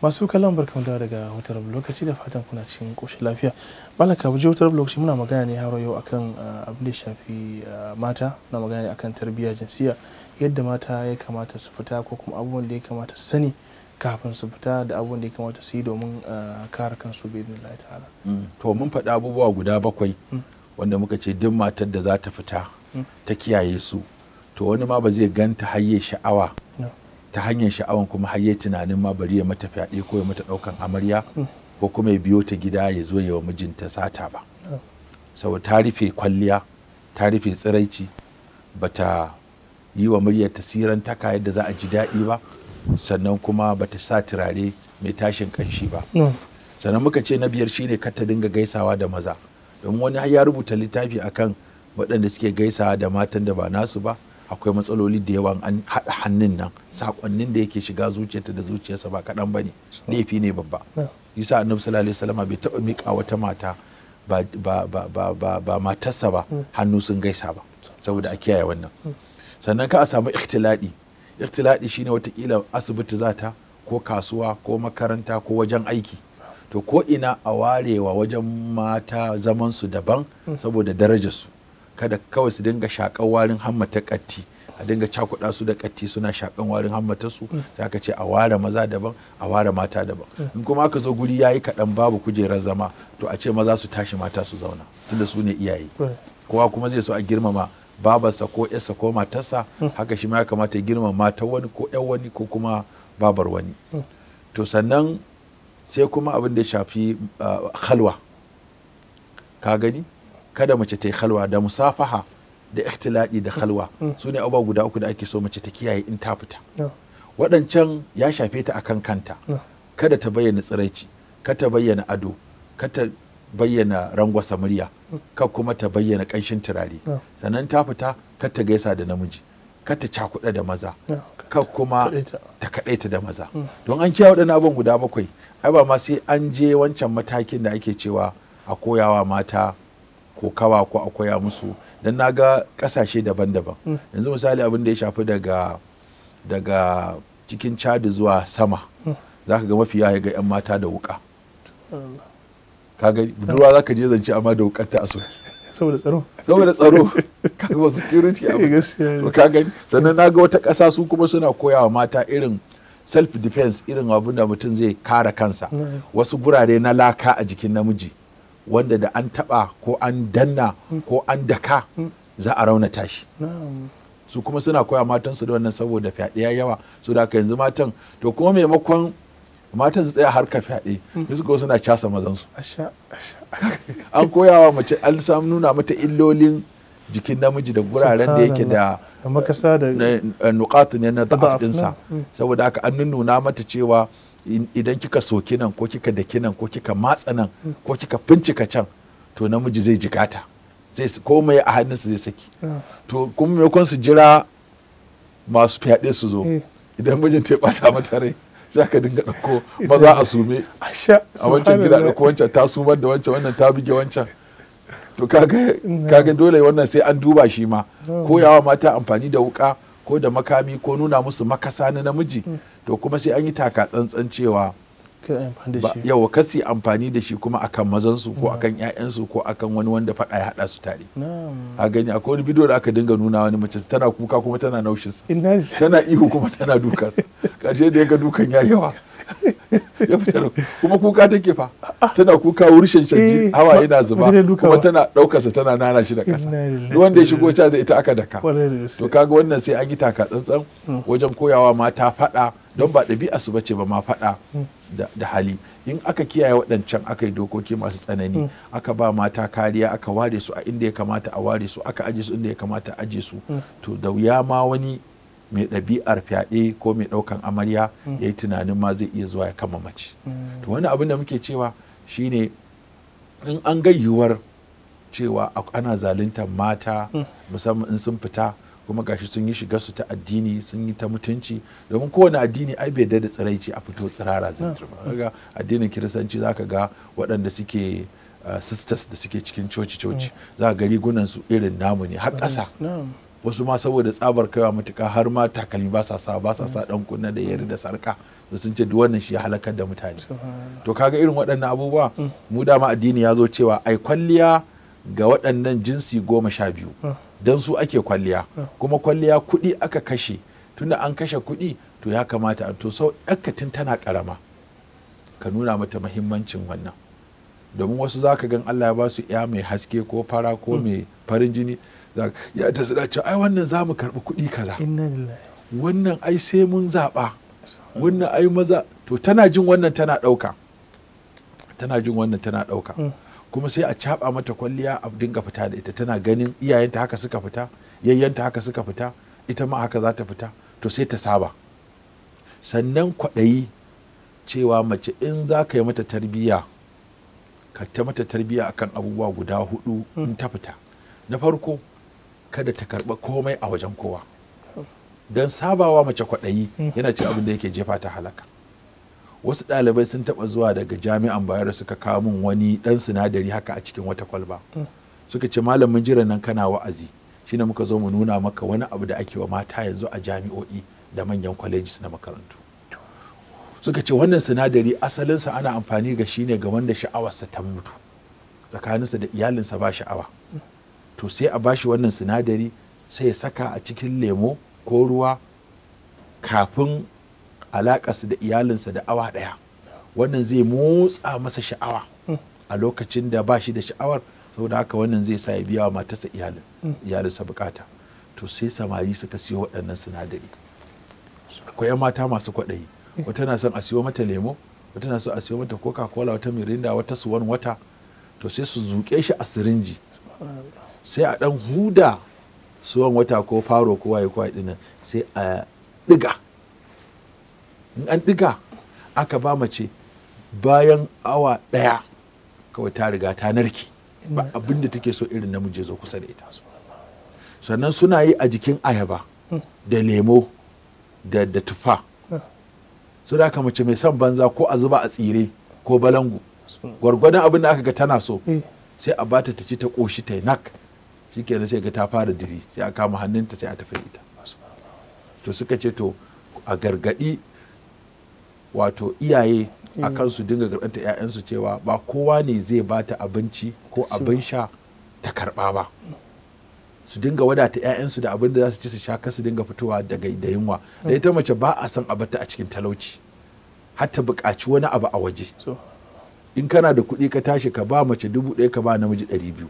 Masu kallon barkamu daga hutar lokaci da fatan kuna cikin koshin lafiya. Malaka buje hutar lokaci muna magana ne har yau akan abin da shafi mata, na magana ne akan tarbiyya jinsiya, yadda mata ya kamata su fita ko kuma abubuwan da ya kamata su sani kafin su fita da abubuwan da ya kamata su yi domin kare kansu bi idnillahi ta'ala. To mun faɗi abubuwa guda 7 wanda muka ce duk matar da za ta fita ta kiyaye su, to wani ma ba zai ganta hayye sha'awa ta hanyar sha'awan kuma hayye tunanin ma bari ya mata fyaɗe ko ya mata ɗaukan amarya ko kuma ya biyo ta gida ya zo ya wa mijinta sata ba. Saboda ta rufe kwalliya, ta rufe tsiraici, bata yi wa muryar tasiran taka yadda za a ji daɗi ba, sannan kuma bata sa turare mai tashin kanshi ba. Sannan muka ce na 5 shine kar ta dinga gaisawa da maza, don wani har ya rubuta littafi akan waɗanda suke gaisawa da matan da ba nasu ba. Akwai matsaloli da yawa an haɗa hannun nan, sakonnin da yake shiga zuciyarta da zuciyarsa ba kaɗan ba ne, laifi ne babba. Yasa annabi sallallahu alaihi wasallam bai taɓa miƙa wata mata ba matarsa ba hannu sun gaisa ba, saboda a kiyaye wannan. Sannan ka a samu ikhtiladi. Ikhtiladi shine watakila asibiti zata ko kasuwa ko makaranta ko wajen aiki, to ko ina a warewa wajen mata zaman su daban saboda darajar su, kada kawai su dinga shakan warin hammata katti, a dinga cakuɗa su da katti suna shakan warin hammata su. Sai aka ce a ware maza daban, a ware mata daban. In kuma aka zo guri yayi kaɗan babu kujerar zama, to a ce maza su tashi mata su zauna, tunda su ne iyaye. Kowa kuma zai so a girmama babarsa ko yarsa ko matarsa, haka shi ma ya kamata ya girmama matar wani ko yar wani ko kuma babar wani. To sannan sai kuma abin da ya shafi khalwa. Ka gani, kada mace ta yi khalwa da musafaha da ikhtiladi da khalwa, su ne abubuwa guda 3 da ake so mace ta kiyaye in ta fita. Waɗancan ya shafe ta akan kanta, kada ta bayyana tsiraici, kada ta bayyana ado, kada ta bayyana rangwasa murya, kada kuma ta bayyana ƙanshin turare. Sannan ta fita kada ta gaisa da namiji, kada ta cakuɗa da maza, kada kuma ta kaɗaita da maza. Don an kiyaye waɗannan abubuwan guda 7, ai ba ma sai an je wancan matakin da ake cewa a koyawa mata ko kawa ko a koya musu, don na ga kasashe daban-daban. Yanzu misali abin da ya shafi daga cikin Chad zuwa sama, za ka ga mafi yawa ga 'yan mata da wuka. Ka ga budurwa za ka je zance amma da wukar ta aso saboda tsaro ka ga security abu. Ka gani, sannan na ga wata ƙasa su kuma suna koyawa mata irin self defense, irin abin da mutum zai kare kansa. Wasu gurare na laka a jikin namiji wanda da an taba ko an danna ko an daka za a raunata shi. Su kuma suna koya matansu da wannan saboda fyaɗe ya yawa, so da haka yanzu matan, to kuma maimakon matan su tsaya harkar fyaɗe su ko suna casa mazansu. An koyawa mace, an samu nuna mata illolin jikin namiji da guraren da yake da makasa da nuqatu ne na da'af dinsa, saboda haka an nuna mata cewa idan kika soki nan ko kika daki nan ko kika matsa nan ko kika fincika can, to namiji zai jigata, zai komai a hannunsa zai saki. To kuma maimakon su jira masu fyaɗe su zo, idan mijin ta bata mata rai sai ka dinga ɗauko maza a sume a wancan gida, ɗauko wancan ta sumar da wancan, wannan ta buge wancan. To kaga dole wannan sai an duba shi ma, koyawa mata amfani da wuka ko da makami ko nuna musu makasa na namiji, to kuma sai an yi taka tsantsan cewa yawa kasi amfani da shi kuma akan mazansu ko akan 'ya'yansu ko akan wani wanda faɗa ya haɗa su tare. A gani akwai wani bidiyo da aka dinga nuna wani mace tana kuka kuma tana naushin, tana ihu kuma tana duka, ƙarshe da ya ga dukan ya yawa ya fita, kuma kuka take fa, tana kuka wurshin shanji, hawa yana zuba, kuma tana ɗaukarsa tana nana shi da ƙasa. Duk wanda ya shigo ta zai ita aka daka. To kaga wannan sai an yi taka tsantsan wajen koyawa mata faɗa, don ba ɗabi'a su bace ba ma faɗa da hali. In aka kiyaye waɗancan, aka yi dokoki masu tsanani, aka ba mata kariya, aka ware su a inda ya kamata a ware su, aka aje su inda ya kamata a aje su, to da wuya ma wani mai ɗabi'ar fyaɗe ko mai ɗaukan amarya ya yi tunanin ma zai iya zuwa ya kama mace. To wani abin da muke cewa shine, in an ga yiwuwar cewa ana zaluntar mata musamman in sun fita, kuma gashi sun yi shiga su ta addini, sun yi ta mutunci, domin kowane addini ai bai da tsiraici a fito tsirara zindir ba. Kaga addinin kiristanci zaka ga waɗanda suke sisters da suke cikin coci za ga rigunan su irin namu ne har ƙasa, wasu ma saboda tsabar kaiwa matuka har ma takalmi ba sa sa dan kunna da yari da sarka da sun ce duk wannan shi ya halakar da mutane. To kaga irin waɗannan abubuwa mu dama addini ya zo cewa ai kwalliya ga waɗannan jinsi 12 don su ake kwalliya, kuma kwalliya kuɗi aka kashe, tunda an kashe kuɗi to ya kamata to sau ɗakatin tana ƙarama ka nuna mata mahimmancin wannan, domin wasu za ka gan Allah ya ba su ya mai haske ko fara ko mai farin jini ya ta zira cewa ai wannan za mu karɓi kuɗi kaza, wannan ai sai mun zaɓa, wannan ai maza, to tana jin wannan tana ɗauka, kuma sai a caɓa mata kwalliya a dinga fita da ita, tana ganin iyayenta haka suka fita, yayyanta haka suka fita, ita ma haka za ta fita, to sai ta saba. Sannan kwaɗayi cewa mace in za ka yi mata tarbiyya ka ta mata tarbiyya akan abubuwa guda 4 in ta fita. Na farko, kada ta karɓa komai a wajen kowa, don sabawa mace kwaɗayi yana cin abin da yake jefa ta halaka. Wasu ɗalibai sun taɓa zuwa daga jami'an Bayero suka kawo min wani ɗan sinadari haka a cikin wata kwalba, suka ce malamin jiran nan kana wa'azi, shine muka zo mu nuna maka wani abu da ake wa mata yanzu a jami'o'i da manyan kwalejis na makarantu. Suka ce wannan sinadari asalinsa ana amfani ga shi ne ga wanda sha'awarsa ta mutu, tsakaninsa da iyalinsa ba sha'awa, to sai a bashi wannan sinadari sai ya saka a cikin lemo ko ruwa kafin alaƙarsa da iyalinsa da awa ɗaya, wannan zai motsa masa sha'awa a lokacin da ba shi da sha'awar, saboda haka wannan zai sa ya biya wa matarsa iyalinsa bukata. To sai samari suka siyo waɗannan sinadari. Akwai 'yan mata masu kwaɗayi, wata na son a siyo mata lemo, wata na son a siyo mata coca cola, wata mirinda, wata suwan wata, to sai su zuƙe shi a sirinji, sai a ɗan huda suwan wata ko faro ko waye ɗin sai a ɗiga. In an ɗiga aka ba mace, bayan awa ɗaya kawai ta riga ta narke, ba abin da take so irin namiji zo kusa da ita. Sannan suna yi a jikin ayaba da lemo da tufa, su da mace mai son banza ko a zuba a tsire ko balangu, gwargwadon abin da aka ga tana so sai a bata ta ci ta ƙoshi ta yi nak, shikenan sai ga ta fara diri, sai a kama hannunta sai a tafi ita. To suka ce to a gargaɗi wato iyaye a kan su dinga garganta 'ya'yansu cewa ba kowa ne zai bata abinci ko abin sha ta karɓa ba, su dinga wadata 'ya'yansu da abin da za su ci su sha, kar su dinga fitowa daga da yunwa. Da ita mace ba a san a bata a cikin talauci, har ta buƙaci wani abu a waje. In kana da kuɗi ka tashi ka ba mace 1000 ka ba namiji 200,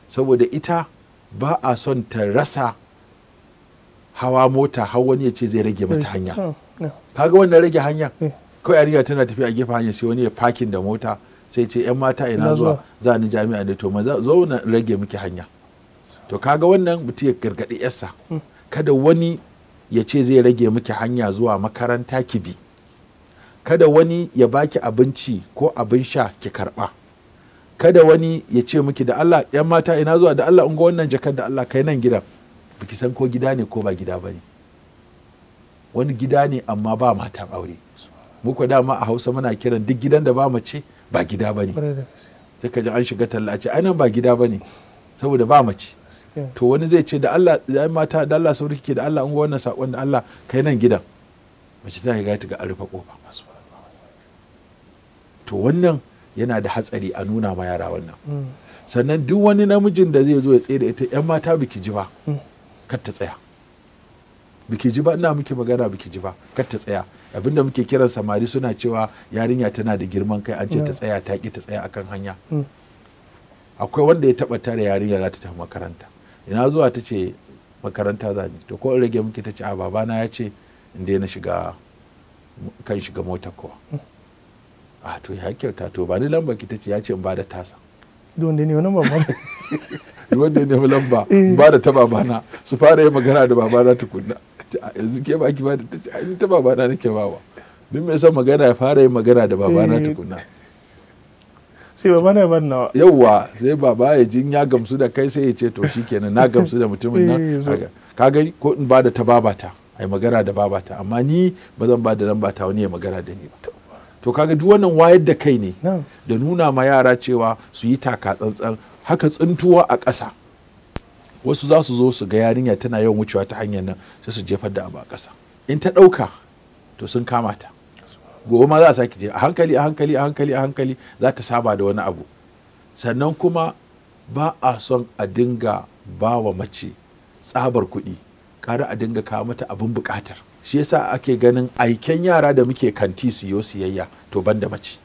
saboda ita ba a son ta rasa hawa mota har wani ya ce zai rage mata hanya. Kaga wannan rage hanya, kawai yarinya tana tafiya a gefen hanya sai wani ya fakin da mota sai ce 'yan mata ina zuwa, za ni jami'a ne, to maza zo na rage miki hanya. To kaga wannan mutum ya gargaɗi yarsa, kada wani ya ce zai rage miki hanya zuwa makaranta ki bi, kada wani ya baki abinci ko abin sha ki karɓa, kada wani ya ce miki da Allah 'yan mata ina zuwa, da Allah in ga wannan jakar, da Allah kai nan gidan, biki san ko gida ne ko ba gida bane, wani gida ne amma ba matan aure. Muku dama a Hausa muna kiran duk gidan da ba mace ba gida bane, sai ka ji an shiga talla ce ai nan ba gida bane saboda ba mace. To wani zai ce da Allah ya mata, da Allah sauri kike, da Allah in ga wannan sakon, da Allah kai nan gidan, mace ta riga ta ga an rufe kofa. To wannan yana da hatsari a nuna ma yara wannan. Sannan duk wani namijin da zai zo ya tsaye da ita, 'yan mata biki ji ba, kar ta tsaya. Biki ji ba, ina muke magana biki ji ba, kar ta tsaya. Abinda muke kiran samari suna cewa yarinya tana da girman kai, an ce ta tsaya, ta ki ta tsaya akan hanya. Akwai wanda ya taba tare yarinya za ta tafi makaranta, ina zuwa ta ce makaranta za ni, to ko in rage muke, ta ce a babana ya ce in daina shiga motar kowa. A to ya kyauta, to ba ni lamba ki, ta ce ya ce in ba da tasa. Duk wanda ne wannan babana wanda ne lamba ba da ta babana, su fara yi magana da babana tukunna. Yanzu ke ba ki ba da, ta ce ai ta babana nake bawa, duk mai son magana ya fara yin magana da babana tukunna. Sai babana ya bada nawa. Yawwa, sai baba ya jin ya gamsu da kai sai ya ce to shikenan na gamsu da mutumin nan. Ka gani, ko in ba da ta babata ai magana da babata, amma ni ba zan ba da lamba ta wani ya magana da ni ba. To kaga duk wannan wayar da kai ne da nuna ma yara cewa su yi taka tsantsan. Haka tsintuwa a ƙasa wasu za su zo su ga yarinya tana yawan wucewa ta hanyar nan sai su jefar da abu a ƙasa, in ta ɗauka to sun kama ta, gobe ma za a sake je a hankali a hankali a hankali a hankali za ta saba da wani abu. Sannan kuma ba a son a dinga ba wa mace tsabar kuɗi, ƙara a dinga kawo mata abin buƙatar. Shi yasa ake ganin aiken yara da muke kanti siyo siyayya to ban da mace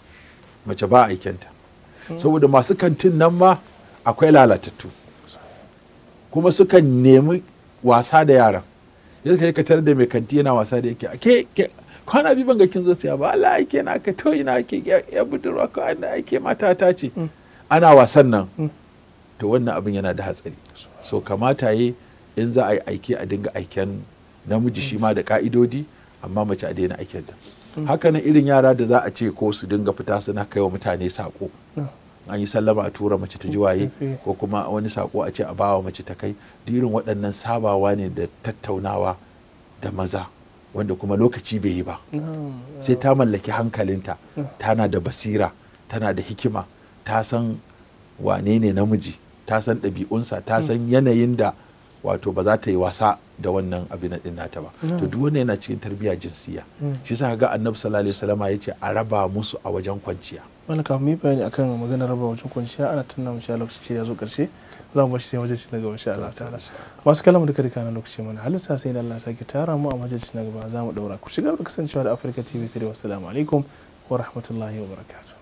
ba aikenta, saboda masu kantin nan ma akwai lalatattu kuma sukan nemi wasa da yaran. Yanzu kai ka tarar da mai kanti yana wasa da yake ke kwana biyu ban ga kin zo siya ba, Allah ake na ka to ina ake ya budurwa ko ana ake mata ta ce ana wasan nan, to wannan abin yana da hatsari. So kamata yi in za a yi aike a dinga aiken namiji shi ma da ka'idodi, amma mace a daina aikenta. Haka nan irin yara da za a ce ko su dinga fita suna kai wa mutane sako, an yi sallama a tura mace ta ji waye, ko kuma wani sako a ce a bawa mace ta kai. Irin waɗannan sabawa ne da tattaunawa da maza wanda kuma lokaci bai yi ba, sai ta mallaki hankalinta, tana da basira, tana da hikima, ta san wane ne namiji, ta san ɗabi'unsa, ta san yanayin da wato ba za ta yi wasa da wannan abin din nata ba. To duk wannan yana cikin tarbiyya jinsiya. Shi yasa ga Annabi sallallahu alaihi wasallam ya ce a raba musu a wajen kwanciya. Wannan kafin mu yi bayani akan maganar raba wajen kwanciya, ana tunna mu sha lokaci ya zo karshe, za mu bashi sai majalisi na gaba insha Allah ta'ala. Masu kallon duka duka na lokaci mana halin sa sai Allah sake tara mu a majalisi na gaba, za mu daura ku shiga da kasancewa da Africa TV 3. Wassalamu alaikum wa rahmatullahi wa barakatuh.